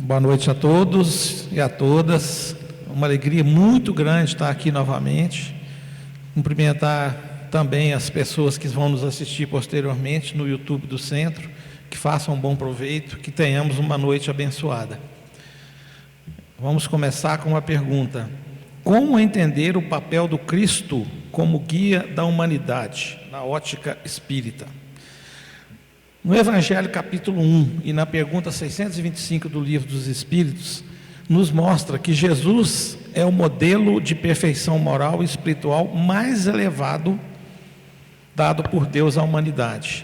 Boa noite a todos e a todas. Uma alegria muito grande estar aqui novamente. Cumprimentar também as pessoas que vão nos assistir posteriormente no YouTube do Centro. Que façam um bom proveito, que tenhamos uma noite abençoada. Vamos começar com uma pergunta. Como entender o papel do Cristo como guia da humanidade, na ótica espírita? No Evangelho capítulo 1 e na pergunta 625 do Livro dos Espíritos, nos mostra que Jesus é o modelo de perfeição moral e espiritual mais elevado dado por Deus à humanidade.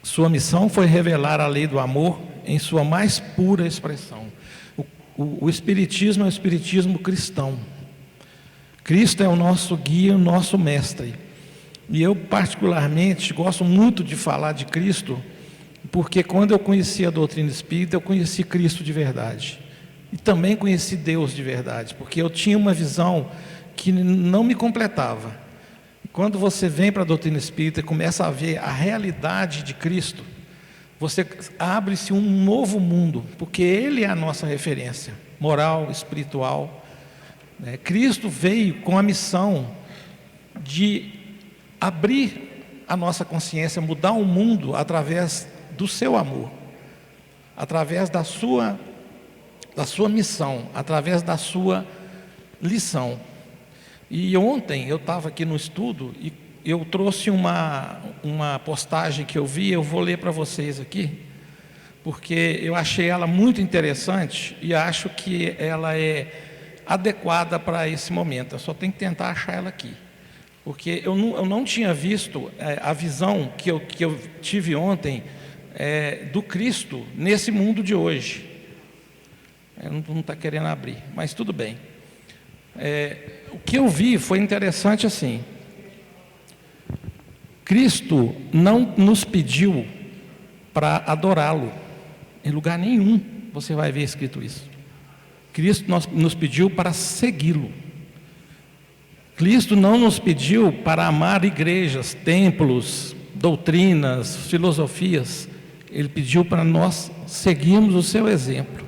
Sua missão foi revelar a lei do amor em sua mais pura expressão. O Espiritismo é o Espiritismo cristão. Cristo é o nosso guia, o nosso mestre. E eu particularmente gosto muito de falar de Cristo, porque quando eu conheci a doutrina espírita, eu conheci Cristo de verdade. E também conheci Deus de verdade, porque eu tinha uma visão que não me completava. Quando você vem para a doutrina espírita e começa a ver a realidade de Cristo, você abre-se um novo mundo, porque Ele é a nossa referência moral, espiritual. Cristo veio com a missão de abrir a nossa consciência, mudar o mundo através do seu amor, através da sua missão, através da sua lição. E ontem eu estava aqui no estudo e eu trouxe uma postagem que eu vi, eu vou ler para vocês aqui, porque eu achei ela muito interessante e acho que ela é adequada para esse momento. Eu só tenho que tentar achar ela aqui, porque eu não tinha visto a visão que eu tive ontem do Cristo nesse mundo de hoje. Não está querendo abrir, mas tudo bem. O que eu vi foi interessante assim. Cristo não nos pediu para adorá-lo, em lugar nenhum você vai ver escrito isso. Cristo nos pediu para segui-lo. Cristo não nos pediu para amar igrejas, templos, doutrinas, filosofias. Ele pediu para nós seguirmos o seu exemplo.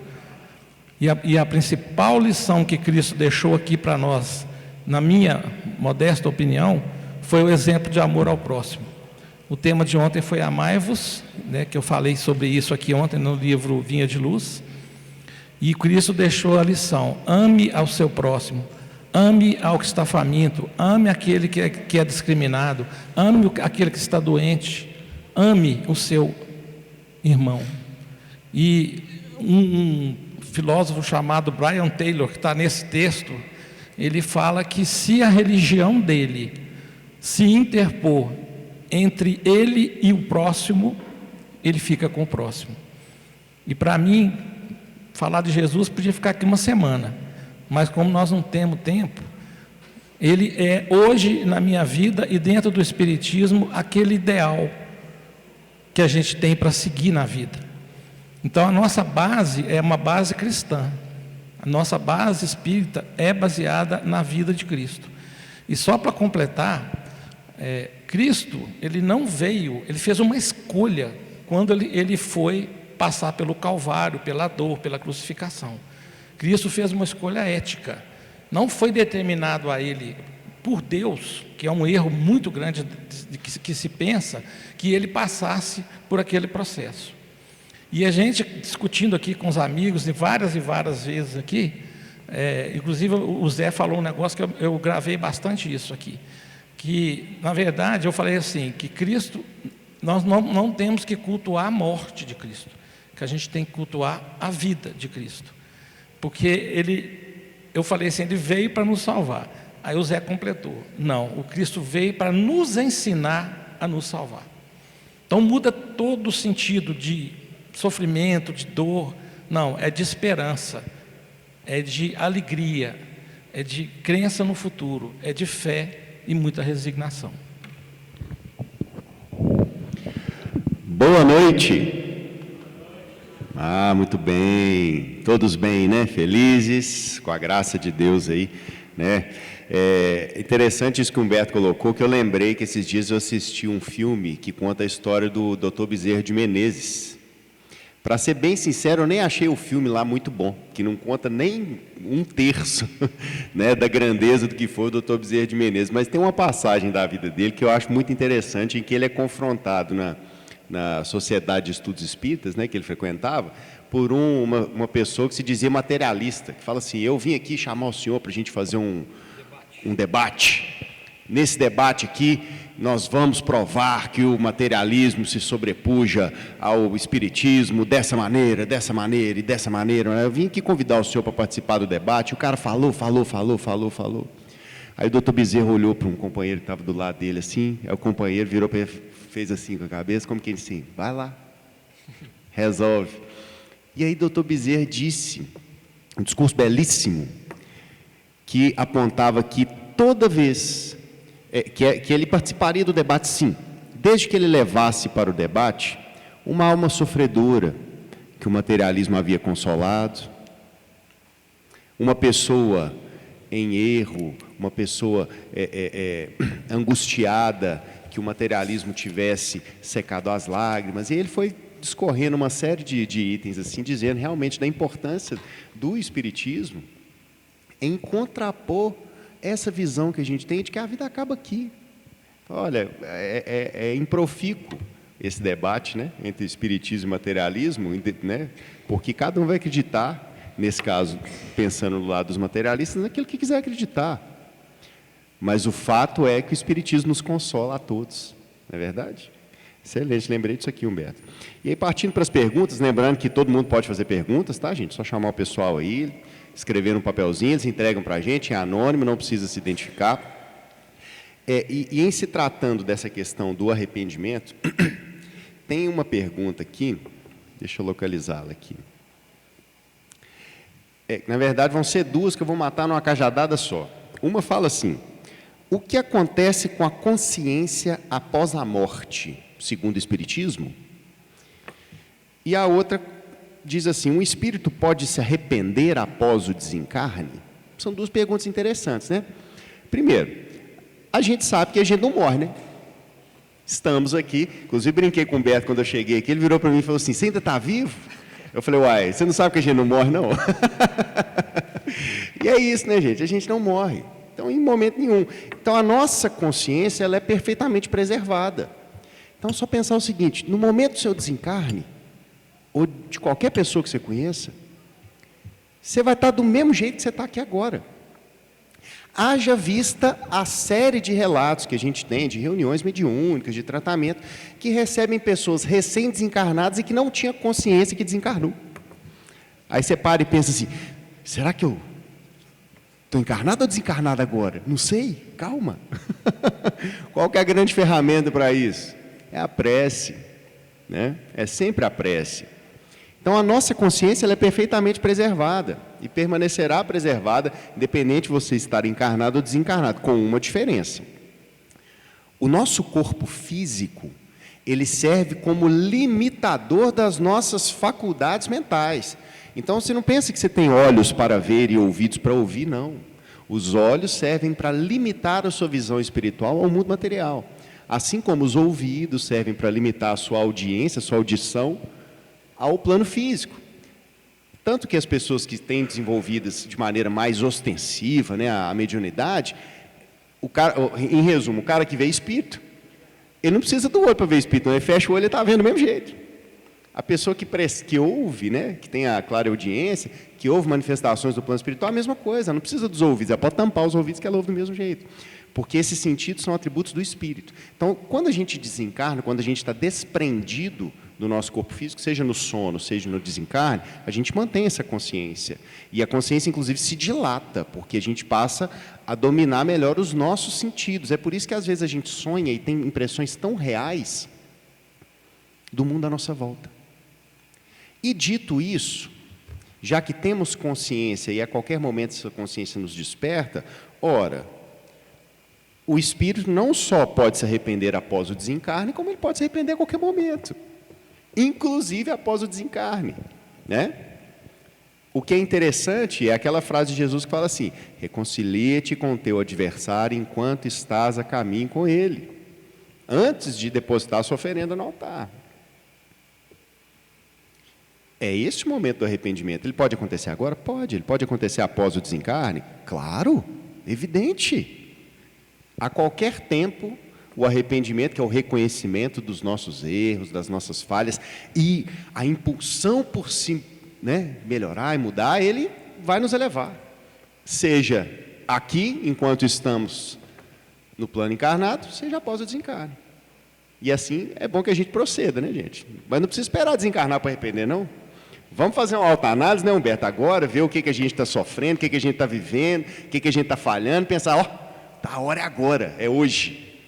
E a principal lição que Cristo deixou aqui para nós, na minha modesta opinião, foi o exemplo de amor ao próximo. O tema de ontem foi amai-vos, que eu falei sobre isso aqui ontem no livro Vinha de Luz. E Cristo deixou a lição: ame ao seu próximo, ame ao que está faminto, ame aquele que é discriminado, ame aquele que está doente, ame o seu irmão. E um filósofo chamado Brian Taylor, que está nesse texto, ele fala que se a religião dele se interpor entre ele e o próximo, ele fica com o próximo. E para mim, falar de Jesus podia ficar aqui uma semana, mas como nós não temos tempo, ele é hoje na minha vida e dentro do Espiritismo aquele ideal que a gente tem para seguir na vida. Então a nossa base é uma base cristã, a nossa base espírita é baseada na vida de Cristo. E só para completar, Cristo, ele não veio, ele fez uma escolha quando ele foi passar pelo Calvário, pela dor, pela crucificação. Cristo fez uma escolha ética, não foi determinado a ele por Deus, que é um erro muito grande que se pensa, que ele passasse por aquele processo. E a gente discutindo aqui com os amigos, e várias vezes aqui, inclusive o Zé falou um negócio que eu gravei bastante isso aqui, que na verdade eu falei assim, que Cristo, nós não temos que cultuar a morte de Cristo, que a gente tem que cultuar a vida de Cristo, porque eu falei assim, ele veio para nos salvar. Aí o Zé completou, não, o Cristo veio para nos ensinar a nos salvar. Então muda todo o sentido de sofrimento, de dor, não, é de esperança, é de alegria, é de crença no futuro, é de fé e muita resignação. Boa noite. Muito bem, todos bem, né? Felizes, com a graça de Deus aí, né? É interessante isso que o Humberto colocou, que eu lembrei que esses dias eu assisti um filme que conta a história do Dr. Bezerra de Menezes. Para ser bem sincero, eu nem achei o filme lá muito bom, que não conta nem um terço, né, da grandeza do que foi o Dr. Bezerra de Menezes. Mas tem uma passagem da vida dele que eu acho muito interessante, em que ele é confrontado na Sociedade de Estudos Espíritas, né, que ele frequentava, por uma pessoa que se dizia materialista, que fala assim: eu vim aqui chamar o senhor para a gente fazer um debate. Nesse debate aqui, nós vamos provar que o materialismo se sobrepuja ao espiritismo dessa maneira e dessa maneira. Eu vim aqui convidar o senhor para participar do debate. O cara falou. Aí o doutor Bezerra olhou para um companheiro que estava do lado dele assim, aí o companheiro virou para ele, fez assim com a cabeça, como que ele disse: vai lá, resolve. E aí o doutor Bezerra disse, um discurso belíssimo, que apontava que toda vez que ele participaria do debate, sim, desde que ele levasse para o debate uma alma sofredora que o materialismo havia consolado, uma pessoa em erro, uma pessoa angustiada, que o materialismo tivesse secado as lágrimas. E ele foi discorrendo uma série de itens assim, dizendo realmente da importância do espiritismo em contrapor essa visão que a gente tem de que a vida acaba aqui. Olha, é improfícuo esse debate, né, entre espiritismo e materialismo, né, porque cada um vai acreditar, nesse caso, pensando do lado dos materialistas, naquilo que quiser acreditar. Mas o fato é que o espiritismo nos consola a todos, não é verdade? Excelente, lembrei disso aqui, Humberto. E aí, partindo para as perguntas, lembrando que todo mundo pode fazer perguntas, tá, gente? Só chamar o pessoal aí, escrever no papelzinho, eles entregam para a gente, é anônimo, não precisa se identificar. E em se tratando dessa questão do arrependimento, tem uma pergunta aqui, deixa eu localizá-la aqui. Na verdade, vão ser duas que eu vou matar numa cajadada só. Uma fala assim: o que acontece com a consciência após a morte, segundo o Espiritismo? E a outra diz assim: um espírito pode se arrepender após o desencarne? São duas perguntas interessantes, né? Primeiro, a gente sabe que a gente não morre, né? Estamos aqui, inclusive brinquei com o Beto quando eu cheguei aqui, ele virou para mim e falou assim: você ainda está vivo? Eu falei: uai, você não sabe que a gente não morre, não? E é isso, né, gente? A gente não morre. Então, em momento nenhum. Então, a nossa consciência, ela é perfeitamente preservada. Então, só pensar o seguinte: no momento do seu desencarne, ou de qualquer pessoa que você conheça, você vai estar do mesmo jeito que você está aqui agora. Haja vista a série de relatos que a gente tem, de reuniões mediúnicas, de tratamento, que recebem pessoas recém-desencarnadas e que não tinham consciência que desencarnou. Aí você para e pensa assim: será que eu estou encarnado ou desencarnado agora? Não sei, calma. Qual que é a grande ferramenta para isso? É a prece, né? É sempre a prece. Então, a nossa consciência, ela é perfeitamente preservada e permanecerá preservada, independente de você estar encarnado ou desencarnado, com uma diferença. O nosso corpo físico, ele serve como limitador das nossas faculdades mentais. Então, você não pensa que você tem olhos para ver e ouvidos para ouvir, não. Os olhos servem para limitar a sua visão espiritual ao mundo material, assim como os ouvidos servem para limitar a sua audiência, a sua audição, ao plano físico. Tanto que as pessoas que têm desenvolvidas de maneira mais ostensiva, né, a mediunidade, em resumo, o cara que vê espírito, ele não precisa do olho para ver espírito, não. Ele fecha o olho e está vendo do mesmo jeito. A pessoa que ouve, né, que tem a clara audiência, que ouve manifestações do plano espiritual, a mesma coisa, não precisa dos ouvidos, ela pode tampar os ouvidos que ela ouve do mesmo jeito, porque esses sentidos são atributos do espírito. Então, quando a gente desencarna, quando a gente está desprendido do nosso corpo físico, seja no sono, seja no desencarne, a gente mantém essa consciência. E a consciência, inclusive, se dilata, porque a gente passa a dominar melhor os nossos sentidos. É por isso que, às vezes, a gente sonha e tem impressões tão reais do mundo à nossa volta. E, dito isso, já que temos consciência e a qualquer momento essa consciência nos desperta, ora, o espírito não só pode se arrepender após o desencarne, como ele pode se arrepender a qualquer momento, inclusive após o desencarne, né? O que é interessante é aquela frase de Jesus que fala assim: reconcilia-te com o teu adversário enquanto estás a caminho com ele, antes de depositar a sua oferenda no altar. É esse o momento do arrependimento. Ele pode acontecer agora? Pode. Ele pode acontecer após o desencarne? Claro, evidente. A qualquer tempo, o arrependimento, que é o reconhecimento dos nossos erros, das nossas falhas, e a impulsão por si, melhorar e mudar, ele vai nos elevar. Seja aqui, enquanto estamos no plano encarnado, seja após o desencarne. E assim, é bom que a gente proceda, né, gente? Mas não precisa esperar desencarnar para arrepender, não. Vamos fazer uma autoanálise, né, Humberto? Agora, ver o que a gente está sofrendo, o que a gente está vivendo, o que a gente está falhando, pensar, a hora é agora, é hoje.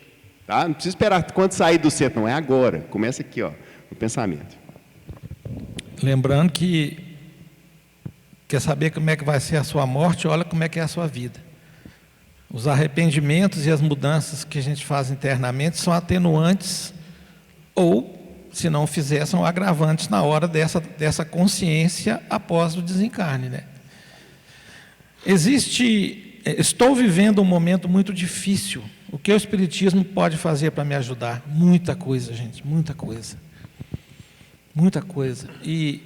Tá? Não precisa esperar quando sair do centro, não, é agora. Começa aqui, no pensamento. Lembrando que quer saber como é que vai ser a sua morte, olha como é que é a sua vida. Os arrependimentos e as mudanças que a gente faz internamente são atenuantes ou, se não fizer, são agravantes na hora dessa consciência após o desencarne, né? Estou vivendo um momento muito difícil. O que o Espiritismo pode fazer para me ajudar? Muita coisa, gente, muita coisa. Muita coisa. E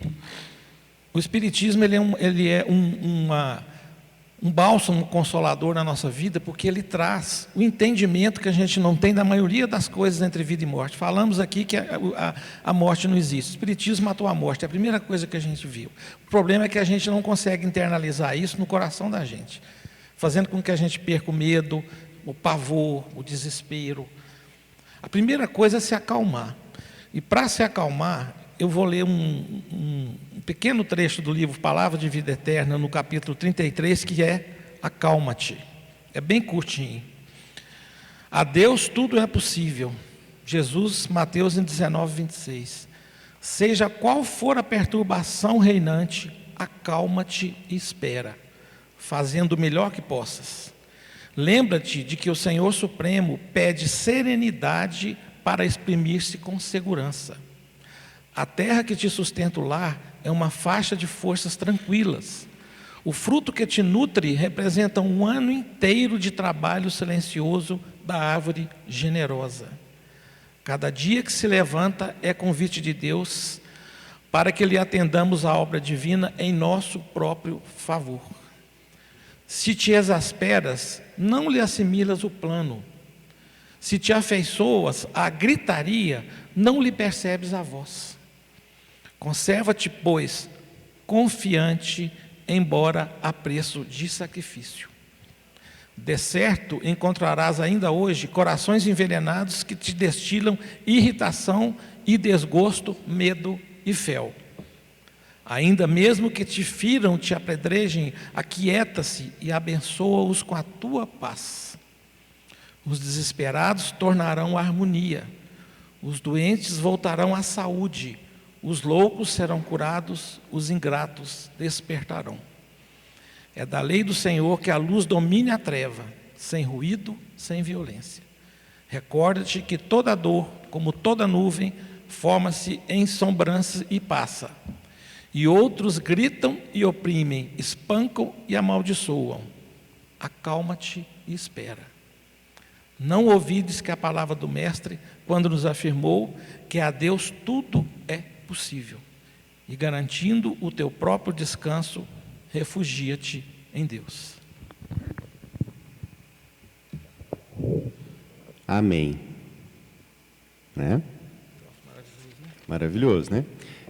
o Espiritismo ele é um bálsamo consolador na nossa vida, porque ele traz o entendimento que a gente não tem da maioria das coisas entre vida e morte. Falamos aqui que a morte não existe. O Espiritismo matou a morte, é a primeira coisa que a gente viu. O problema é que a gente não consegue internalizar isso no coração da gente, fazendo com que a gente perca o medo, o pavor, o desespero. A primeira coisa é se acalmar. E para se acalmar, eu vou ler um pequeno trecho do livro Palavra de Vida Eterna, no capítulo 33, que é Acalma-te. É bem curtinho. A Deus tudo é possível. Jesus, Mateus 19, 26. Seja qual for a perturbação reinante, acalma-te e espera, fazendo o melhor que possas. Lembra-te de que o Senhor Supremo pede serenidade para exprimir-se com segurança. A terra que te sustenta o lar é uma faixa de forças tranquilas. O fruto que te nutre representa um ano inteiro de trabalho silencioso da árvore generosa. Cada dia que se levanta é convite de Deus para que lhe atendamos a obra divina em nosso próprio favor. Se te exasperas, não lhe assimilas o plano. Se te afeiçoas à gritaria, não lhe percebes a voz. Conserva-te, pois, confiante, embora a preço de sacrifício. De certo, encontrarás ainda hoje corações envenenados que te destilam irritação e desgosto, medo e fel. Ainda mesmo que te firam, te apedrejem, aquieta-se e abençoa-os com a tua paz. Os desesperados tornarão a harmonia, os doentes voltarão à saúde, os loucos serão curados, os ingratos despertarão. É da lei do Senhor que a luz domine a treva, sem ruído, sem violência. Recorda-te que toda dor, como toda nuvem, forma-se em sombrança e passa. E outros gritam e oprimem, espancam e amaldiçoam. Acalma-te e espera. Não ouvides que a palavra do Mestre, quando nos afirmou que a Deus tudo é possível, e garantindo o teu próprio descanso, refugia-te em Deus. Amém. Né? Maravilhoso, né?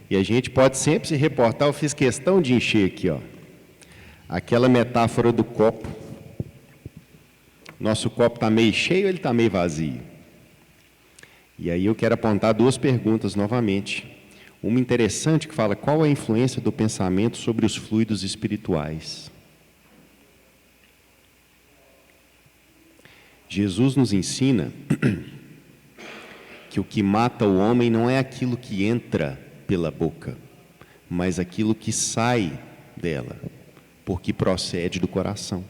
E a gente pode sempre se reportar, eu fiz questão de encher aqui, aquela metáfora do copo. Nosso copo está meio cheio, ele está meio vazio. E aí eu quero apontar duas perguntas novamente. Uma interessante que fala qual é a influência do pensamento sobre os fluidos espirituais. Jesus nos ensina que o que mata o homem não é aquilo que entra pela boca, mas aquilo que sai dela, porque procede do coração.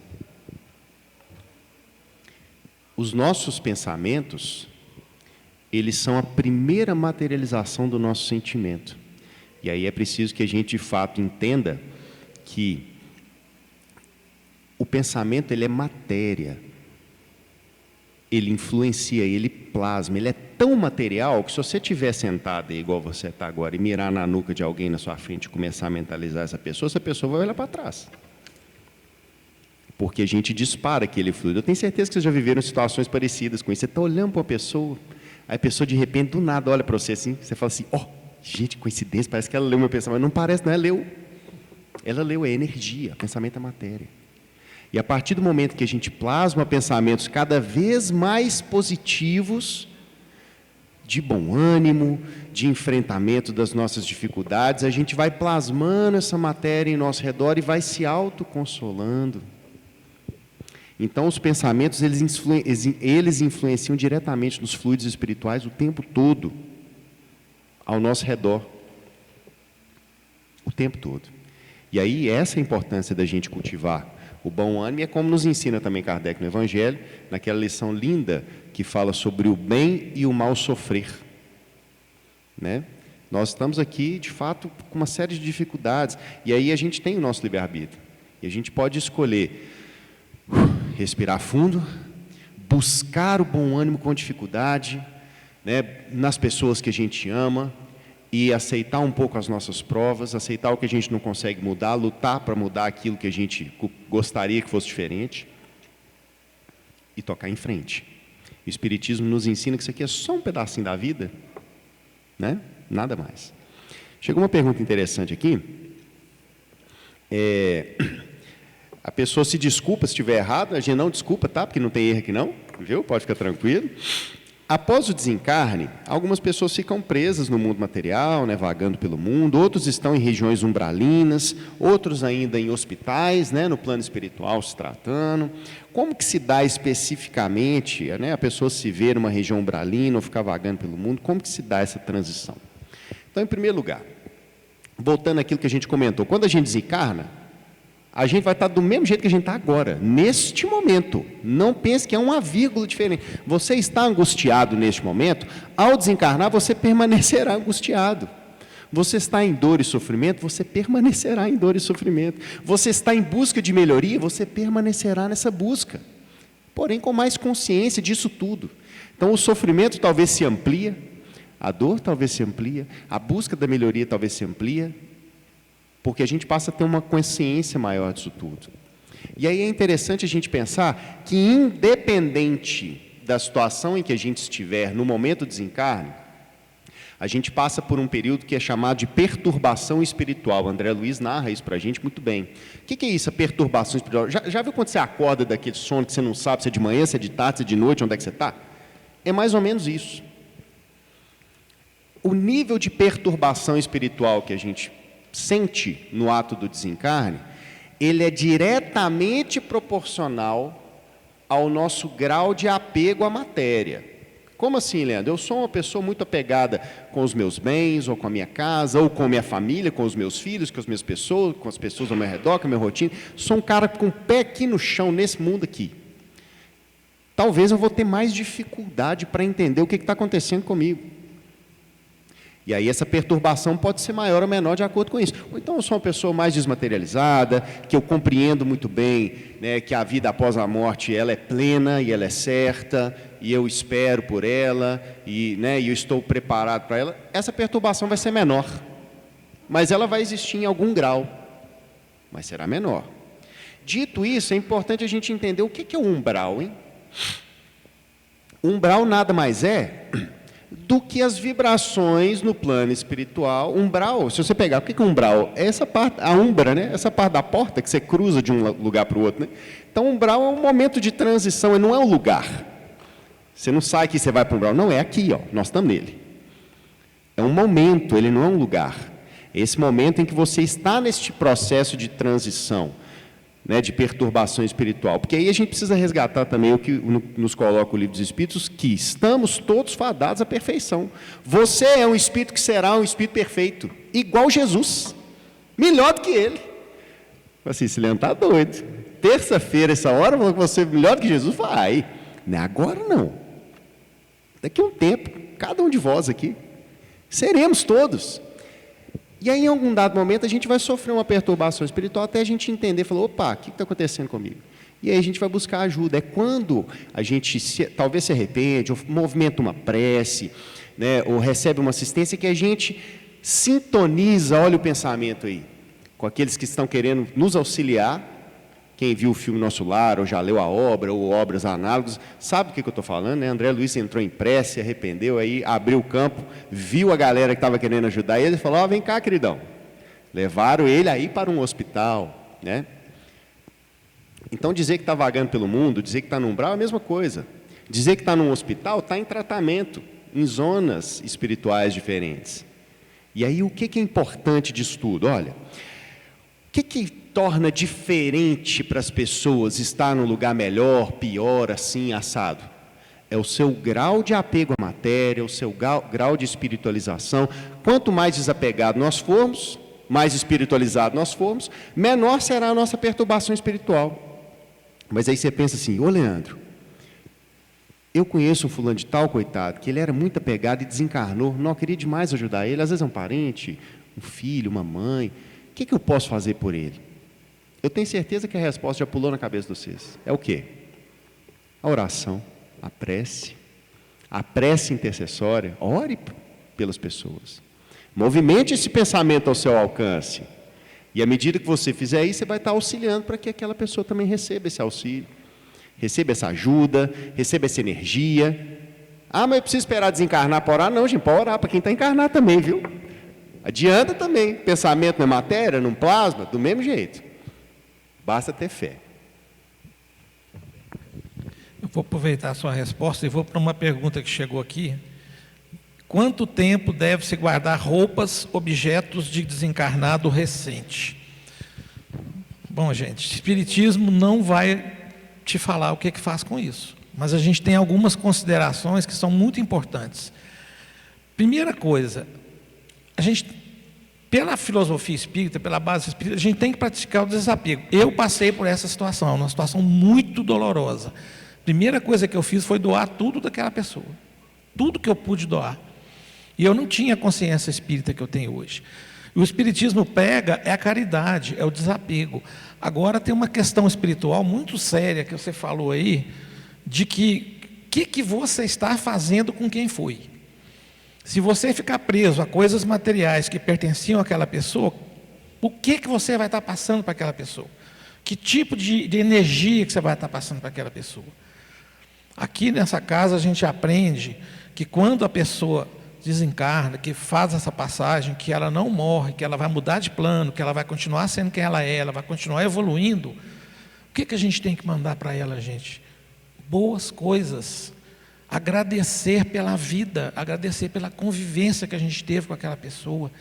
Os nossos pensamentos, eles são a primeira materialização do nosso sentimento. E aí é preciso que a gente, de fato, entenda que o pensamento, ele é matéria. Ele influencia, ele plasma, ele é tão material que se você estiver sentado aí, igual você está agora, e mirar na nuca de alguém na sua frente e começar a mentalizar essa pessoa vai olhar para trás. Porque a gente dispara aquele fluido. Eu tenho certeza que vocês já viveram situações parecidas com isso. Você está olhando para uma pessoa, aí a pessoa de repente, do nada, olha para você assim, você fala assim, gente, coincidência, parece que ela leu meu pensamento. Mas não parece, não, ela leu. Ela leu, é energia, pensamento é matéria. E a partir do momento que a gente plasma pensamentos cada vez mais positivos, de bom ânimo, de enfrentamento das nossas dificuldades, a gente vai plasmando essa matéria em nosso redor e vai se autoconsolando. Então, os pensamentos, eles influenciam diretamente nos fluidos espirituais o tempo todo, ao nosso redor. O tempo todo. E aí, essa é a importância da gente cultivar o bom ânimo, e é como nos ensina também Kardec no Evangelho, naquela lição linda que fala sobre o bem e o mal sofrer. Né? Nós estamos aqui, de fato, com uma série de dificuldades, e aí a gente tem o nosso livre-arbítrio. E a gente pode escolher respirar fundo, buscar o bom ânimo com dificuldade, né, nas pessoas que a gente ama, e aceitar um pouco as nossas provas, aceitar o que a gente não consegue mudar, lutar para mudar aquilo que a gente gostaria que fosse diferente, e tocar em frente. O Espiritismo nos ensina que isso aqui é só um pedacinho da vida, né? Nada mais. Chegou uma pergunta interessante aqui. A pessoa se desculpa se estiver errado, a gente não desculpa, tá? Porque não tem erro aqui não, viu? Pode ficar tranquilo. Após o desencarne, algumas pessoas ficam presas no mundo material, né, vagando pelo mundo, outros estão em regiões umbralinas, outros ainda em hospitais, né, no plano espiritual se tratando. Como que se dá especificamente, né, a pessoa se vê numa região umbralina ou ficar vagando pelo mundo, como que se dá essa transição? Então, em primeiro lugar, voltando àquilo que a gente comentou, quando a gente desencarna, a gente vai estar do mesmo jeito que a gente está agora, neste momento. Não pense que é uma vírgula diferente. Você está angustiado neste momento, ao desencarnar você permanecerá angustiado. Você está em dor e sofrimento, você permanecerá em dor e sofrimento. Você está em busca de melhoria, você permanecerá nessa busca. Porém, com mais consciência disso tudo. Então, o sofrimento talvez se amplia, a dor talvez se amplia, a busca da melhoria talvez se amplia, porque a gente passa a ter uma consciência maior disso tudo. E aí é interessante a gente pensar que, independente da situação em que a gente estiver no momento do desencarne, a gente passa por um período que é chamado de perturbação espiritual. André Luiz narra isso para a gente muito bem. O que é isso, a perturbação espiritual? Já viu quando você acorda daquele sono que você não sabe se é de manhã, se é de tarde, se é de noite, onde é que você está? É mais ou menos isso. O nível de perturbação espiritual que a gente sente no ato do desencarne, ele é diretamente proporcional ao nosso grau de apego à matéria. Como assim, Leandro? Eu sou uma pessoa muito apegada com os meus bens, ou com a minha casa, ou com a minha família, com os meus filhos, com as minhas pessoas, com as pessoas ao meu redor, com a minha rotina. Sou um cara com o pé aqui no chão, nesse mundo aqui. Talvez eu vou ter mais dificuldade para entender o que está acontecendo comigo. E aí essa perturbação pode ser maior ou menor de acordo com isso. Ou então eu sou uma pessoa mais desmaterializada, que eu compreendo muito bem, né, que a vida após a morte ela é plena e ela é certa, e eu espero por ela, e, né, eu estou preparado para ela. Essa perturbação vai ser menor, mas ela vai existir em algum grau, mas será menor. Dito isso, é importante a gente entender o que é o umbral, hein? O umbral nada mais é do que as vibrações no plano espiritual. Umbral, se você pegar, o que é umbral? É essa parte, a umbra, né? Essa parte da porta que você cruza de um lugar para o outro, né? Então, umbral é um momento de transição, não é um lugar. Você não sai aqui, você vai para o umbral. Não, é aqui, ó, nós estamos nele. É um momento, ele não é um lugar. Esse momento em que você está neste processo de transição, né, de perturbação espiritual, porque aí a gente precisa resgatar também o que nos coloca o Livro dos Espíritos, que estamos todos fadados à perfeição. Você é um espírito que será um espírito perfeito, igual Jesus, melhor do que ele. Assim, esse Leandro está doido. Terça-feira, essa hora, você melhor do que Jesus? Vai. Não é agora, não. Daqui a um tempo, cada um de vós aqui, seremos todos. E aí, em algum dado momento, a gente vai sofrer uma perturbação espiritual até a gente entender, falar, opa, o que está acontecendo comigo? E aí a gente vai buscar ajuda. É quando a gente talvez se arrepende, ou movimenta uma prece, né, ou recebe uma assistência, que a gente sintoniza, olha o pensamento aí, com aqueles que estão querendo nos auxiliar. Quem viu o filme Nosso Lar, ou já leu a obra, ou obras análogas, sabe do que eu estou falando, né? André Luiz entrou em prece, se arrependeu, aí abriu o campo, viu a galera que estava querendo ajudar ele, e falou, vem cá, queridão. Levaram ele aí para um hospital, né? Então, dizer que está vagando pelo mundo, dizer que está no umbral é a mesma coisa. Dizer que está num hospital, está em tratamento, em zonas espirituais diferentes. E aí, o que é importante disso tudo? Olha, o que torna diferente para as pessoas estar num lugar melhor, pior, assim, assado? É o seu grau de apego à matéria, o seu grau de espiritualização. Quanto mais desapegado nós formos, mais espiritualizado nós formos, menor será a nossa perturbação espiritual. Mas aí você pensa assim, ô Leandro, eu conheço um fulano de tal, coitado, que ele era muito apegado e desencarnou, não queria demais ajudar ele, às vezes é um parente, um filho, uma mãe, o que eu posso fazer por ele? Eu tenho certeza que a resposta já pulou na cabeça de vocês. É o quê? A oração, a prece intercessória, ore pelas pessoas. Movimente esse pensamento ao seu alcance. E à medida que você fizer isso, você vai estar auxiliando para que aquela pessoa também receba esse auxílio, receba essa ajuda, receba essa energia. Mas eu preciso esperar desencarnar para orar? Não, gente, pode orar para quem está encarnado também, viu? Adianta também. Pensamento na matéria, no plasma, do mesmo jeito. Basta ter fé. Eu vou aproveitar a sua resposta e vou para uma pergunta que chegou aqui. Quanto tempo deve-se guardar roupas, objetos de desencarnado recente? Bom, gente, Espiritismo não vai te falar o que faz com isso, mas a gente tem algumas considerações que são muito importantes. Primeira coisa, a gente, pela filosofia espírita, pela base espírita, a gente tem que praticar o desapego. Eu passei por essa situação, uma situação muito dolorosa. Primeira coisa que eu fiz foi doar tudo daquela pessoa, tudo que eu pude doar. E eu não tinha a consciência espírita que eu tenho hoje. E o Espiritismo pega é a caridade, é o desapego. Agora tem uma questão espiritual muito séria que você falou aí, de que você está fazendo com quem foi. Se você ficar preso a coisas materiais que pertenciam àquela pessoa, o que você vai estar passando para aquela pessoa? Que tipo de energia que você vai estar passando para aquela pessoa? Aqui nessa casa a gente aprende que quando a pessoa desencarna, que faz essa passagem, que ela não morre, que ela vai mudar de plano, que ela vai continuar sendo quem ela é, ela vai continuar evoluindo, o que a gente tem que mandar para ela, gente? Boas coisas, agradecer pela vida, agradecer pela convivência que a gente teve com aquela pessoa.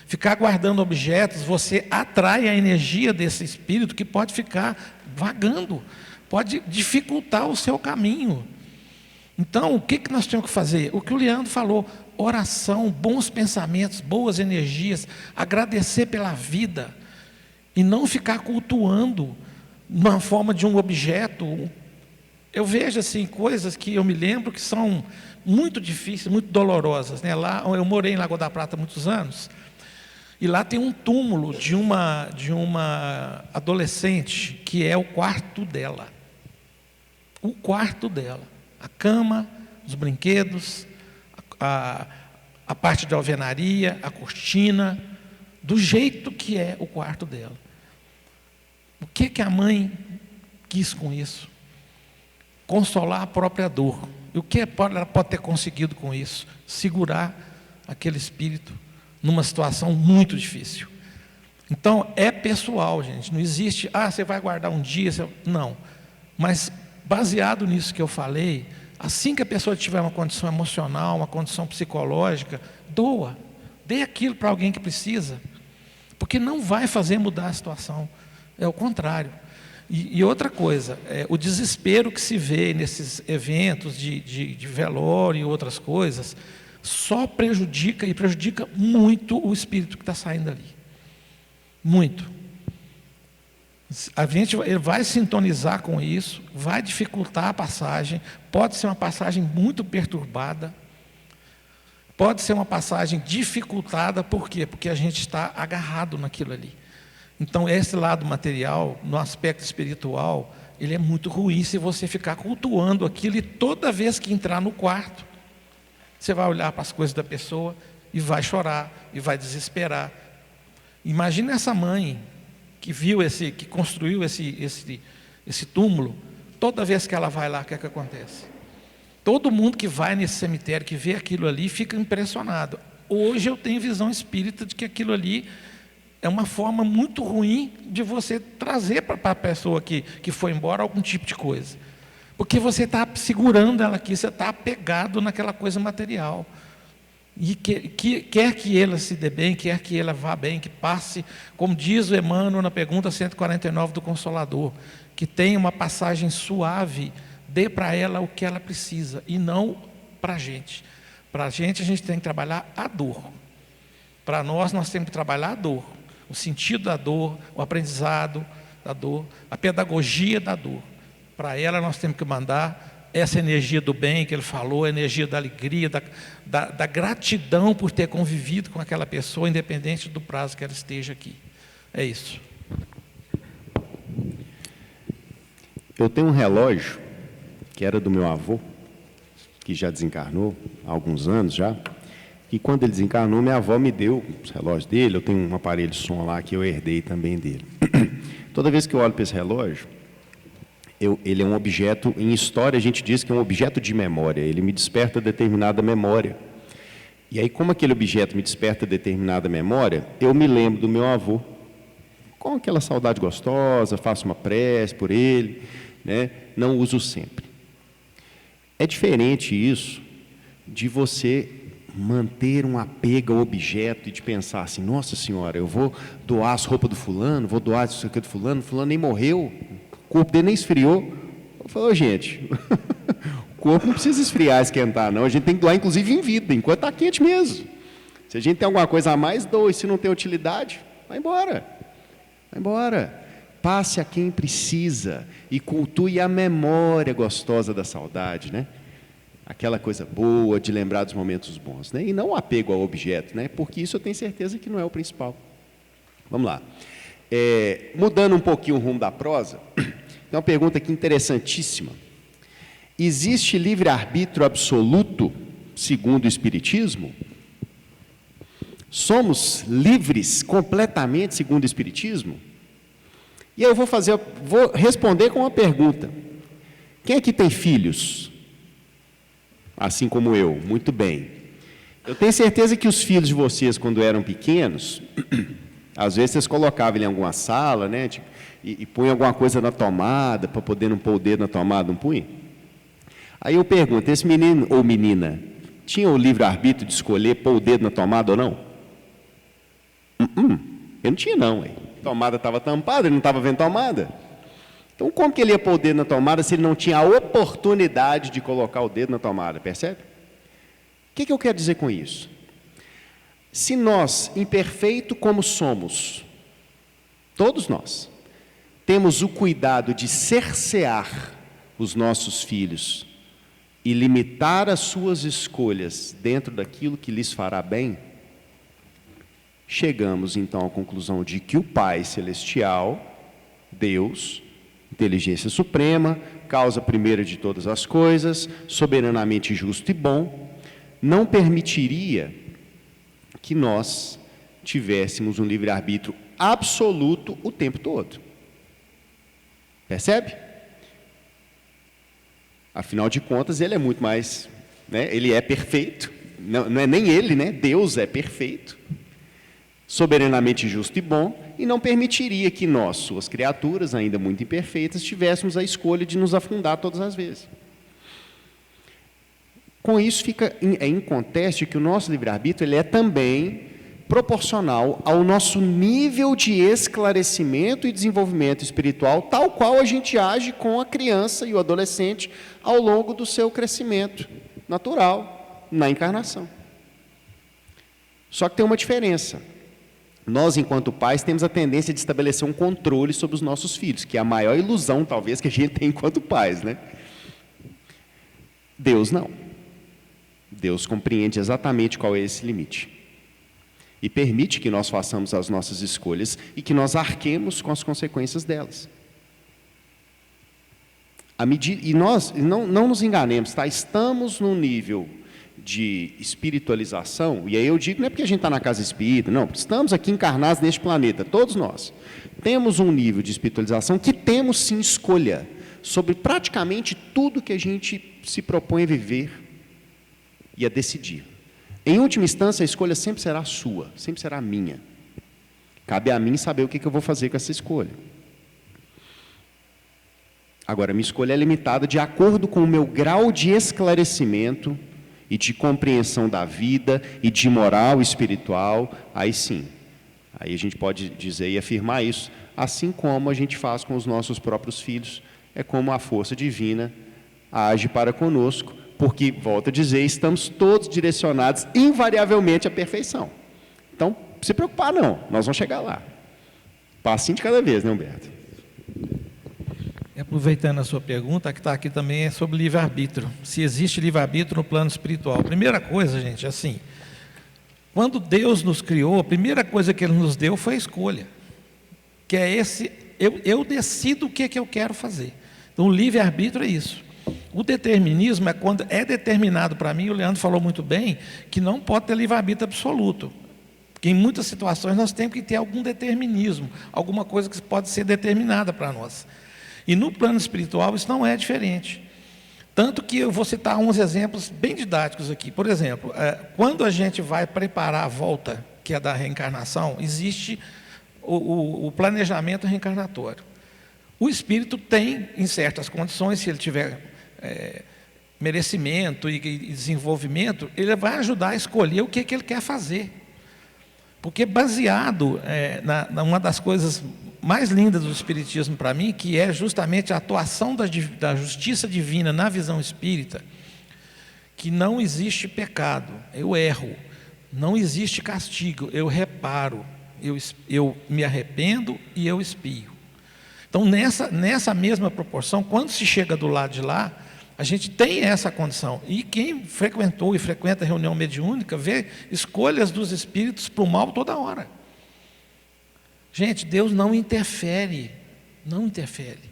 Ficar guardando objetos, você atrai a energia desse espírito que pode ficar vagando, pode dificultar o seu caminho. Então, o que nós temos que fazer? O que o Leandro falou, oração, bons pensamentos, boas energias, agradecer pela vida e não ficar cultuando na forma de um objeto. Eu vejo assim coisas que eu me lembro que são muito difíceis, muito dolorosas, né? Lá, eu morei em Lagoa da Prata há muitos anos e lá tem um túmulo de uma adolescente que é o quarto dela. O quarto dela, a cama, os brinquedos, a parte de alvenaria, a cortina, do jeito que é o quarto dela. O que a mãe quis com isso? Consolar a própria dor. E o que ela pode ter conseguido com isso? Segurar aquele espírito numa situação muito difícil. Então, é pessoal, gente. Não existe, você vai guardar um dia. Não. Mas, baseado nisso que eu falei, assim que a pessoa tiver uma condição emocional, uma condição psicológica, doa. Dê aquilo para alguém que precisa. Porque não vai fazer mudar a situação. É o contrário. E outra coisa, o desespero que se vê nesses eventos de velório e outras coisas, só prejudica muito o espírito que está saindo ali. Muito. Ele vai sintonizar com isso, vai dificultar a passagem, pode ser uma passagem muito perturbada, pode ser uma passagem dificultada, por quê? Porque a gente está agarrado naquilo ali. Então, esse lado material, no aspecto espiritual, ele é muito ruim se você ficar cultuando aquilo e toda vez que entrar no quarto, você vai olhar para as coisas da pessoa e vai chorar e vai desesperar. Imagina essa mãe que viu que construiu esse túmulo. Toda vez que ela vai lá, o que é que acontece? Todo mundo que vai nesse cemitério, que vê aquilo ali, fica impressionado. Hoje eu tenho visão espírita de que aquilo ali é uma forma muito ruim de você trazer para a pessoa que foi embora algum tipo de coisa. Porque você está segurando ela aqui, você está apegado naquela coisa material. E quer que ela se dê bem, quer que ela vá bem, que passe, como diz o Emmanuel na pergunta 149 do Consolador, que tenha uma passagem suave, dê para ela o que ela precisa, e não para a gente. Para a gente tem que trabalhar a dor. Para nós temos que trabalhar a dor, o sentido da dor, o aprendizado da dor, a pedagogia da dor. Para ela nós temos que mandar essa energia do bem que ele falou, a energia da alegria, da gratidão por ter convivido com aquela pessoa, independente do prazo que ela esteja aqui. É isso. Eu tenho um relógio que era do meu avô, que já desencarnou há alguns anos já, e quando ele desencarnou, minha avó me deu os relógios dele. Eu tenho um aparelho de som lá que eu herdei também dele. Toda vez que eu olho para esse relógio, ele é um objeto, em história a gente diz que é um objeto de memória, ele me desperta determinada memória. E aí, como aquele objeto me desperta determinada memória, eu me lembro do meu avô, com aquela saudade gostosa, faço uma prece por ele, né? Não uso sempre. É diferente isso de você manter um apego ao objeto e de pensar assim, nossa senhora, eu vou doar as roupas do fulano, vou doar isso aqui do fulano nem morreu, o corpo dele nem esfriou. Eu falo, gente, o corpo não precisa esfriar, esquentar, não. A gente tem que doar, inclusive, em vida, enquanto está quente mesmo. Se a gente tem alguma coisa a mais, doe. Se não tem utilidade, vai embora. Vai embora. Passe a quem precisa e cultue a memória gostosa da saudade, né? Aquela coisa boa de lembrar dos momentos bons, né? E não o apego ao objeto, né? Porque isso eu tenho certeza que não é o principal. Vamos lá. Mudando um pouquinho o rumo da prosa, tem uma pergunta aqui interessantíssima. Existe livre-arbítrio absoluto, segundo o Espiritismo? Somos livres completamente, segundo o Espiritismo? E aí eu vou responder com uma pergunta. Quem aqui tem filhos? Assim como eu, muito bem. Eu tenho certeza que os filhos de vocês, quando eram pequenos, às vezes vocês colocavam ele em alguma sala, né, tipo, e punham alguma coisa na tomada, para poder não pôr o dedo na tomada, não punha? Aí eu pergunto, esse menino ou menina, tinha o livre-arbítrio de escolher pôr o dedo na tomada ou não? Eu não tinha não, a tomada estava tampada, ele não estava vendo tomada. Então, como que ele ia pôr o dedo na tomada se ele não tinha a oportunidade de colocar o dedo na tomada, percebe? O que eu quero dizer com isso? Se nós, imperfeito como somos, todos nós, temos o cuidado de cercear os nossos filhos e limitar as suas escolhas dentro daquilo que lhes fará bem, chegamos então à conclusão de que o Pai Celestial, Deus, inteligência suprema, causa primeira de todas as coisas, soberanamente justo e bom, não permitiria que nós tivéssemos um livre-arbítrio absoluto o tempo todo. Percebe? Afinal de contas, ele é muito mais, né? Ele é perfeito, não é nem ele, né? Deus é perfeito, soberanamente justo e bom, e não permitiria que nós, suas criaturas, ainda muito imperfeitas, tivéssemos a escolha de nos afundar todas as vezes. Com isso, fica em conteste que o nosso livre-arbítrio ele é também proporcional ao nosso nível de esclarecimento e desenvolvimento espiritual, tal qual a gente age com a criança e o adolescente ao longo do seu crescimento natural, na encarnação. Só que tem uma diferença. Nós, enquanto pais, temos a tendência de estabelecer um controle sobre os nossos filhos, que é a maior ilusão, talvez, que a gente tem enquanto pais, né? Deus não. Deus compreende exatamente qual é esse limite. E permite que nós façamos as nossas escolhas e que nós arquemos com as consequências delas. E nós não nos enganemos, tá? Estamos num nível de espiritualização, e aí eu digo, não é porque a gente está na casa espírita, não, estamos aqui encarnados neste planeta, todos nós. Temos um nível de espiritualização que temos sim escolha sobre praticamente tudo que a gente se propõe a viver e a decidir. Em última instância, a escolha sempre será sua, sempre será minha. Cabe a mim saber o que eu vou fazer com essa escolha. Agora, minha escolha é limitada de acordo com o meu grau de esclarecimento e de compreensão da vida e de moral espiritual, aí sim. Aí a gente pode dizer e afirmar isso, assim como a gente faz com os nossos próprios filhos, é como a força divina age para conosco, porque, volto a dizer, estamos todos direcionados invariavelmente à perfeição. Então, não se preocupar não, nós vamos chegar lá. Passinho de cada vez, né, Humberto? Aproveitando a sua pergunta, a que está aqui também é sobre livre-arbítrio. Se existe livre-arbítrio no plano espiritual. Primeira coisa, gente, assim, quando Deus nos criou, a primeira coisa que Ele nos deu foi a escolha. Que é esse, eu decido o que eu quero fazer. Então, o livre-arbítrio é isso. O determinismo é quando é determinado para mim, o Leandro falou muito bem, que não pode ter livre-arbítrio absoluto. Porque em muitas situações nós temos que ter algum determinismo, alguma coisa que pode ser determinada para nós. E no plano espiritual isso não é diferente. Tanto que eu vou citar uns exemplos bem didáticos aqui. Por exemplo, quando a gente vai preparar a volta, que é da reencarnação, existe o planejamento reencarnatório. O espírito tem, em certas condições, se ele tiver merecimento e desenvolvimento, ele vai ajudar a escolher o que ele quer fazer. Porque baseado uma das coisas mais lindas do Espiritismo para mim, que é justamente a atuação da justiça divina na visão espírita, que não existe pecado, eu erro, não existe castigo, eu reparo, eu me arrependo e eu expio. Então, nessa mesma proporção, quando se chega do lado de lá, a gente tem essa condição. E quem frequentou e frequenta a reunião mediúnica vê escolhas dos espíritos para o mal toda hora. Gente, Deus não interfere, não interfere.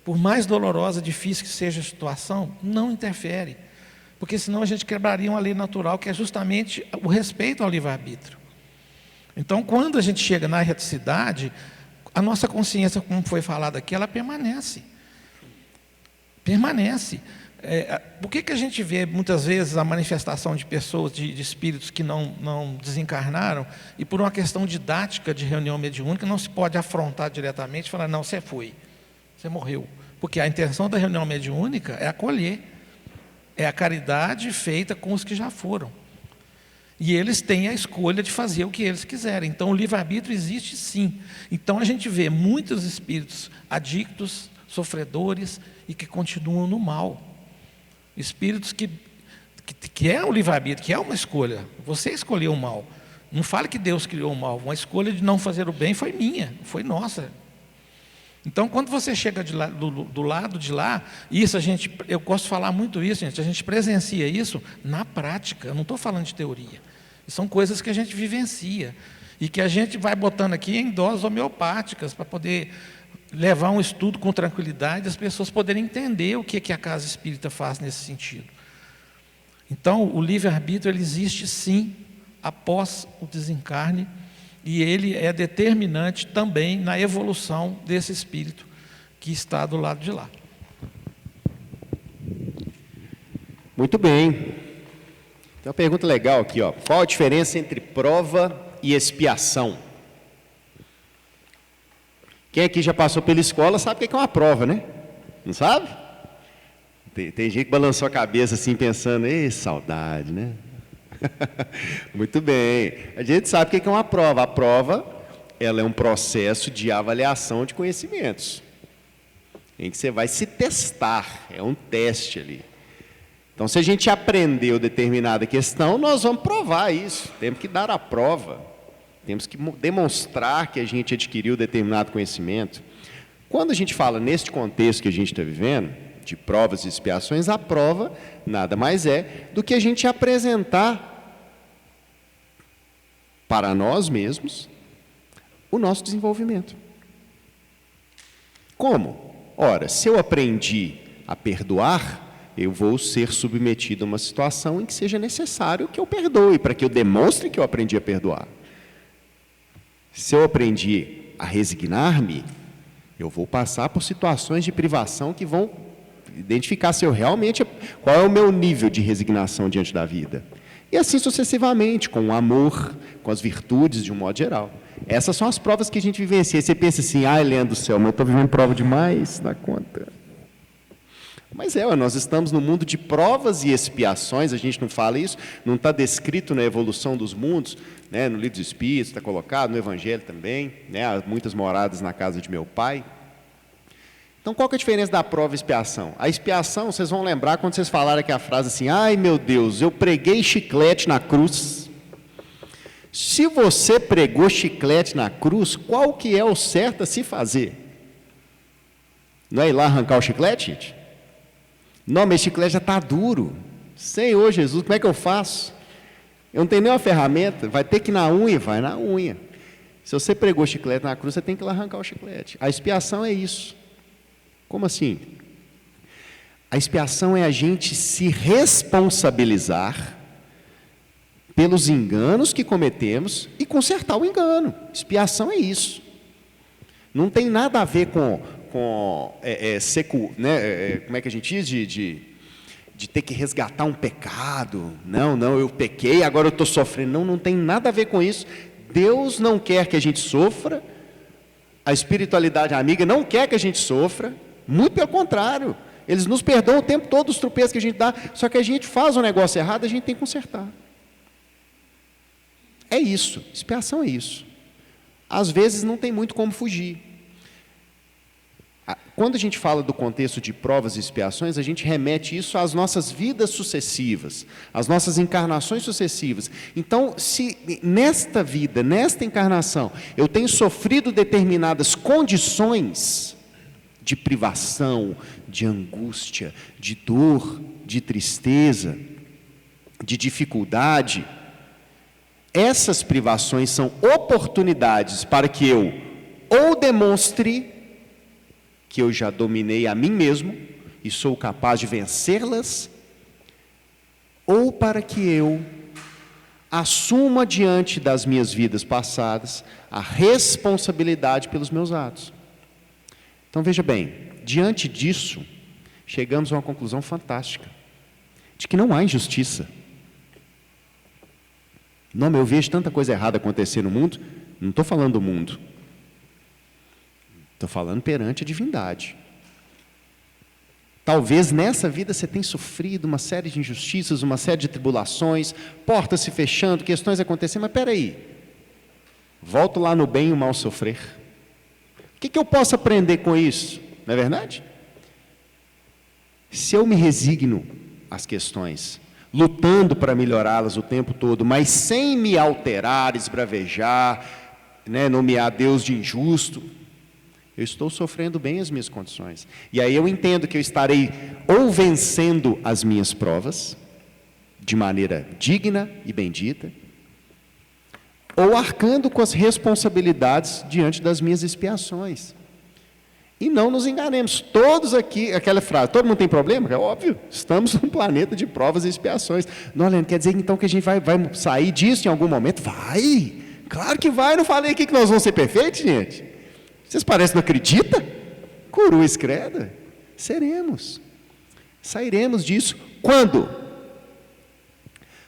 Por mais dolorosa, difícil que seja a situação, não interfere. Porque senão a gente quebraria uma lei natural, que é justamente o respeito ao livre-arbítrio. Então, quando a gente chega na erraticidade, a nossa consciência, como foi falado aqui, ela permanece. Permanece. Por que a gente vê muitas vezes a manifestação de pessoas, de espíritos que não desencarnaram, e por uma questão didática de reunião mediúnica não se pode afrontar diretamente e falar, não, você foi, você morreu. Porque a intenção da reunião mediúnica é acolher, é a caridade feita com os que já foram. E eles têm a escolha de fazer o que eles quiserem. Então o livre-arbítrio existe sim. Então a gente vê muitos espíritos adictos, sofredores e que continuam no mal. Espíritos que é um livre-arbítrio, que é uma escolha. Você escolheu o mal. Não fale que Deus criou o mal. Uma escolha de não fazer o bem foi minha, foi nossa. Então, quando você chega do lado de lá, eu gosto de falar muito isso, gente, a gente presencia isso na prática, eu não estou falando de teoria. São coisas que a gente vivencia e que a gente vai botando aqui em doses homeopáticas para poder levar um estudo com tranquilidade, as pessoas poderem entender o que a casa espírita faz nesse sentido. Então, o livre-arbítrio ele existe sim após o desencarne, e ele é determinante também na evolução desse espírito que está do lado de lá. Muito bem. Tem uma pergunta legal aqui, ó. Qual a diferença entre prova e expiação? Quem aqui já passou pela escola sabe o que é uma prova, né? Não sabe? Tem gente que balançou a cabeça assim pensando, ei, saudade, né? Muito bem. A gente sabe o que é uma prova. A prova, ela é um processo de avaliação de conhecimentos, em que você vai se testar, é um teste ali. Então, se a gente aprendeu determinada questão, nós vamos provar isso, temos que dar a prova, temos que demonstrar que a gente adquiriu determinado conhecimento. Quando a gente fala neste contexto que a gente está vivendo, de provas e expiações, a prova nada mais é do que a gente apresentar para nós mesmos o nosso desenvolvimento. Como? Ora, se eu aprendi a perdoar, eu vou ser submetido a uma situação em que seja necessário que eu perdoe, para que eu demonstre que eu aprendi a perdoar. Se eu aprendi a resignar-me, eu vou passar por situações de privação que vão identificar se eu realmente, qual é o meu nível de resignação diante da vida. E assim sucessivamente, com o amor, com as virtudes de um modo geral. Essas são as provas que a gente vivencia. Você pensa assim, Leandro do céu, mas eu estou vivendo prova demais, dá conta. Mas nós estamos no mundo de provas e expiações, a gente não fala isso, não está descrito na evolução dos mundos, né, no livro dos Espíritos, está colocado, no Evangelho também, né, há muitas moradas na casa de meu pai. Então, qual que é a diferença da prova e expiação? A expiação, vocês vão lembrar quando vocês falaram aqui a frase assim, ai meu Deus, eu preguei chiclete na cruz. Se você pregou chiclete na cruz, qual que é o certo a se fazer? Não é ir lá arrancar o chiclete, gente? Não, meu chiclete já está duro. Senhor Jesus, como é que eu faço? Eu não tenho nenhuma ferramenta, vai ter que ir na unha, vai na unha. Se você pregou chiclete na cruz, você tem que ir lá arrancar o chiclete. A expiação é isso. Como assim? A expiação é a gente se responsabilizar pelos enganos que cometemos e consertar o engano. Expiação é isso. Não tem nada a ver com como é que a gente diz? De ter que resgatar um pecado. Não, eu pequei, agora eu estou sofrendo. Não tem nada a ver com isso. Deus não quer que a gente sofra. A espiritualidade amiga não quer que a gente sofra. Muito pelo contrário. Eles nos perdoam o tempo todo os tropeços que a gente dá. Só que a gente faz um negócio errado, a gente tem que consertar. É isso. Expiação é isso. Às vezes não tem muito como fugir. Quando a gente fala do contexto de provas e expiações, a gente remete isso às nossas vidas sucessivas, às nossas encarnações sucessivas. Então, se nesta vida, nesta encarnação, eu tenho sofrido determinadas condições de privação, de angústia, de dor, de tristeza, de dificuldade, essas privações são oportunidades para que eu ou demonstre que eu já dominei a mim mesmo e sou capaz de vencê-las, ou para que eu assuma diante das minhas vidas passadas a responsabilidade pelos meus atos. Então veja bem, diante disso, chegamos a uma conclusão fantástica, de que não há injustiça. Não, eu vejo tanta coisa errada acontecer no mundo, não estou falando do mundo. Estou falando perante a divindade. Talvez nessa vida você tenha sofrido uma série de injustiças, uma série de tribulações, portas se fechando, questões acontecendo, mas espera aí, volto lá no bem e o mal sofrer. O que eu posso aprender com isso? Não é verdade? Se eu me resigno às questões, lutando para melhorá-las o tempo todo, mas sem me alterar, esbravejar, nomear Deus de injusto, eu estou sofrendo bem as minhas condições. E aí eu entendo que eu estarei ou vencendo as minhas provas, de maneira digna e bendita, ou arcando com as responsabilidades diante das minhas expiações. E não nos enganemos, todos aqui, aquela frase, todo mundo tem problema? É óbvio, estamos num planeta de provas e expiações. Não, Leandro, quer dizer então que a gente vai sair disso em algum momento? Vai, claro que vai, não falei aqui que nós vamos ser perfeitos, gente? Vocês parecem que não acreditam? Cruz creda, seremos, sairemos disso. Quando?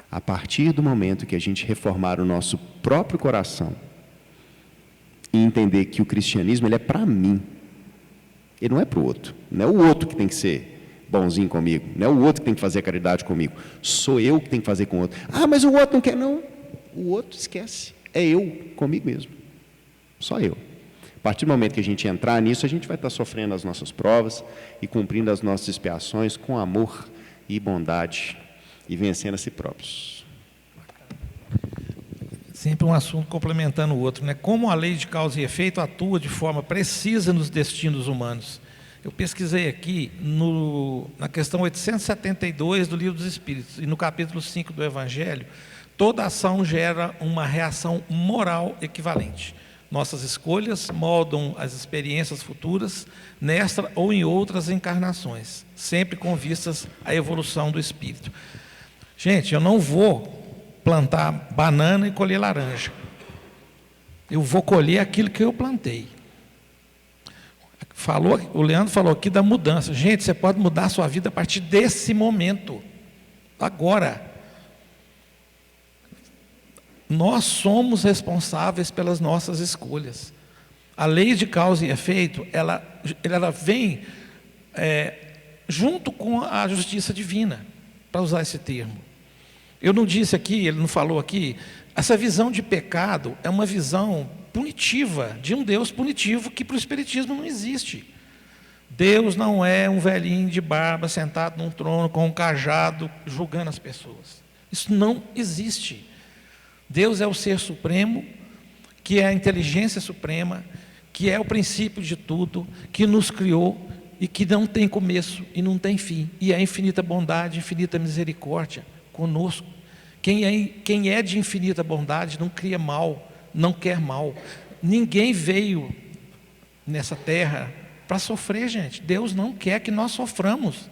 A partir do momento que a gente reformar o nosso próprio coração e entender que o cristianismo ele é para mim, ele não é para o outro, não é o outro que tem que ser bonzinho comigo, não é o outro que tem que fazer caridade comigo, sou eu que tenho que fazer com o outro. Mas o outro não quer, não, o outro esquece, é eu comigo mesmo, só eu. A partir do momento que a gente entrar nisso, a gente vai estar sofrendo as nossas provas e cumprindo as nossas expiações com amor e bondade e vencendo a si próprios. Sempre um assunto complementando o outro, né? Como a lei de causa e efeito atua de forma precisa nos destinos humanos. Eu pesquisei aqui na questão 872 do Livro dos Espíritos, e no capítulo 5 do Evangelho, toda ação gera uma reação moral equivalente. Nossas escolhas moldam as experiências futuras, nesta ou em outras encarnações, sempre com vistas à evolução do espírito. Gente, eu não vou plantar banana e colher laranja. Eu vou colher aquilo que eu plantei. O Leandro falou aqui da mudança. Gente, você pode mudar a sua vida a partir desse momento. Agora. Nós somos responsáveis pelas nossas escolhas. A lei de causa e efeito, ela vem junto com a justiça divina, para usar esse termo. Eu não disse aqui, ele não falou aqui, essa visão de pecado é uma visão punitiva, de um Deus punitivo que para o Espiritismo não existe. Deus não é um velhinho de barba sentado num trono com um cajado julgando as pessoas. Isso não existe. Deus é o ser supremo, que é a inteligência suprema, que é o princípio de tudo, que nos criou e que não tem começo e não tem fim. E é infinita bondade, infinita misericórdia conosco. Quem é de infinita bondade não cria mal, não quer mal. Ninguém veio nessa terra para sofrer, gente. Deus não quer que nós soframos.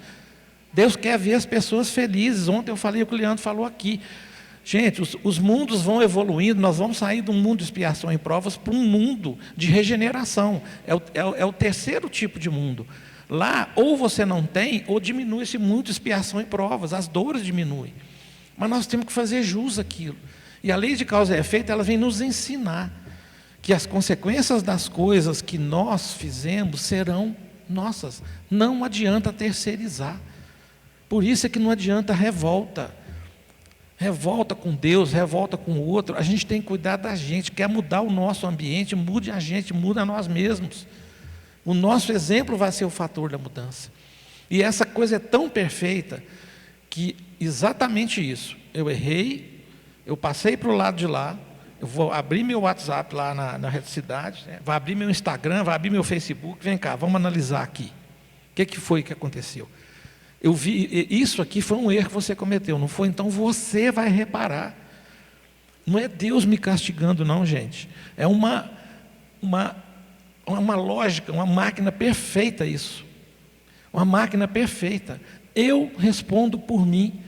Deus quer ver as pessoas felizes. Ontem eu falei, o que o Leandro falou aqui. Gente, os mundos vão evoluindo, nós vamos sair de um mundo de expiação e provas para um mundo de regeneração. É o terceiro tipo de mundo. Lá, ou você não tem, ou diminui esse mundo de expiação e provas, as dores diminuem. Mas nós temos que fazer jus àquilo. E a lei de causa e efeito, ela vem nos ensinar que as consequências das coisas que nós fizemos serão nossas. Não adianta terceirizar. Por isso é que não adianta revolta. Revolta com Deus, revolta com o outro. A gente tem que cuidar da gente. Quer mudar o nosso ambiente, mude a gente, muda nós mesmos. O nosso exemplo vai ser o fator da mudança. E essa coisa é tão perfeita que exatamente isso. Eu errei, eu passei para o lado de lá, eu vou abrir meu WhatsApp lá na Rede Cidade, né? Vou abrir meu Instagram, vou abrir meu Facebook, vem cá, vamos analisar aqui. O que foi que aconteceu? Eu vi, isso aqui foi um erro que você cometeu, não foi? Então você vai reparar. Não é Deus me castigando não, gente. É uma lógica, uma máquina perfeita isso. Uma máquina perfeita. Eu respondo por mim,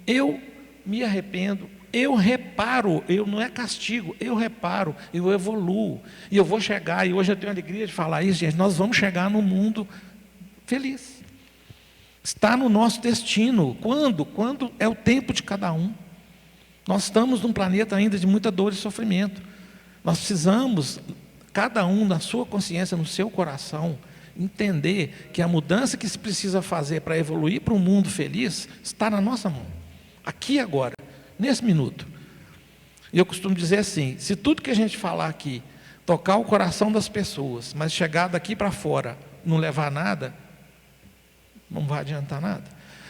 eu me arrependo, eu reparo, não é castigo, eu reparo, eu evoluo. E eu vou chegar, e hoje eu tenho a alegria de falar isso, gente, nós vamos chegar num mundo feliz. Está no nosso destino. Quando? Quando é o tempo de cada um. Nós estamos num planeta ainda de muita dor e sofrimento. Nós precisamos, cada um na sua consciência, no seu coração, entender que a mudança que se precisa fazer para evoluir para um mundo feliz está na nossa mão. Aqui e agora, nesse minuto. E eu costumo dizer assim, se tudo que a gente falar aqui tocar o coração das pessoas, mas chegar daqui para fora não levar nada, não vai adiantar nada.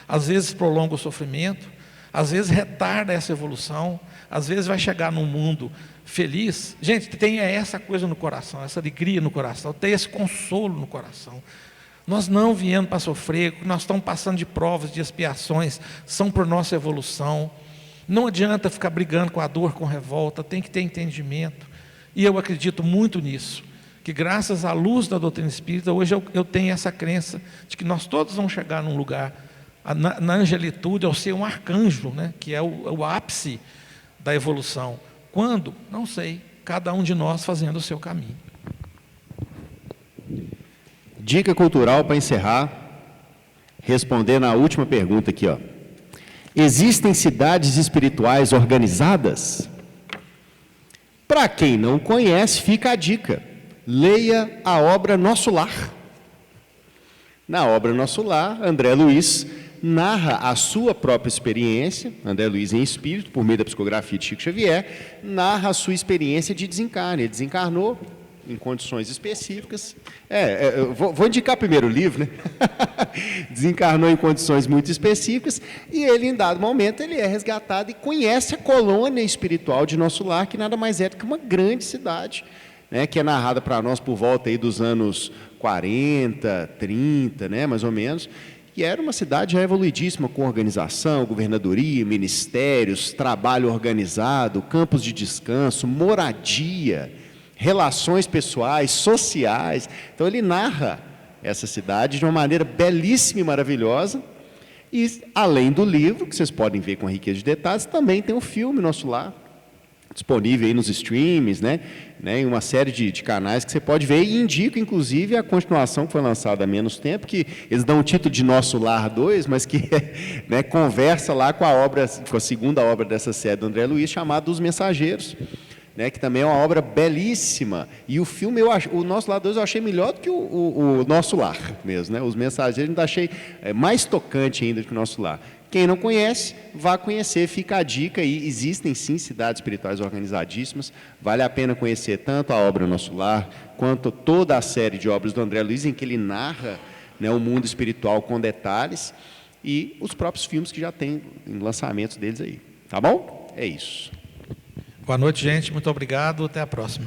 Às vezes prolonga o sofrimento, às vezes retarda essa evolução, às vezes vai chegar num mundo feliz. Gente, tenha essa coisa no coração, essa alegria no coração, tenha esse consolo no coração. Nós não viemos para sofrer, nós estamos passando de provas, de expiações, são por nossa evolução. Não adianta ficar brigando com a dor, com revolta, tem que ter entendimento. E eu acredito muito nisso. Que graças à luz da doutrina espírita, hoje eu tenho essa crença de que nós todos vamos chegar num lugar, na angelitude, ao ser um arcanjo, né, que é o ápice da evolução. Quando? Não sei, cada um de nós fazendo o seu caminho. Dica cultural para encerrar, respondendo à última pergunta aqui, ó. Existem cidades espirituais organizadas? Para quem não conhece, fica a dica. Leia a obra Nosso Lar. Na obra Nosso Lar, André Luiz narra a sua própria experiência, André Luiz em espírito, por meio da psicografia de Chico Xavier, narra a sua experiência de desencarne. Ele desencarnou em condições específicas. Vou indicar primeiro o livro, né? Desencarnou em condições muito específicas, e ele, em dado momento, ele é resgatado e conhece a colônia espiritual de Nosso Lar, que nada mais é do que uma grande cidade, né, que é narrada para nós por volta aí dos anos 40, 30, né, mais ou menos, e era uma cidade já evoluidíssima, com organização, governadoria, ministérios, trabalho organizado, campos de descanso, moradia. relações pessoais, sociais. Então, ele narra essa cidade de uma maneira belíssima e maravilhosa. E, além do livro, que vocês podem ver com a riqueza de detalhes, também tem o filme Nosso Lar, disponível aí nos streams, né, em uma série de canais que você pode ver, e indico, inclusive, a continuação que foi lançada há menos tempo, que eles dão o título de Nosso Lar 2, mas que né, conversa lá com a segunda obra dessa série do André Luiz, chamada Os Mensageiros, né, que também é uma obra belíssima. E o filme, o Nosso Lar 2 eu achei melhor do que o Nosso Lar mesmo, né? Os Mensageiros eu ainda achei mais tocante ainda do que o Nosso Lar. Quem não conhece, vá conhecer, fica a dica aí. Existem sim cidades espirituais organizadíssimas, vale a pena conhecer tanto a obra Nosso Lar, quanto toda a série de obras do André Luiz, em que ele narra, né, o mundo espiritual com detalhes, e os próprios filmes que já tem em lançamentos deles aí. Tá bom? É isso. Boa noite, gente. Muito obrigado. Até a próxima.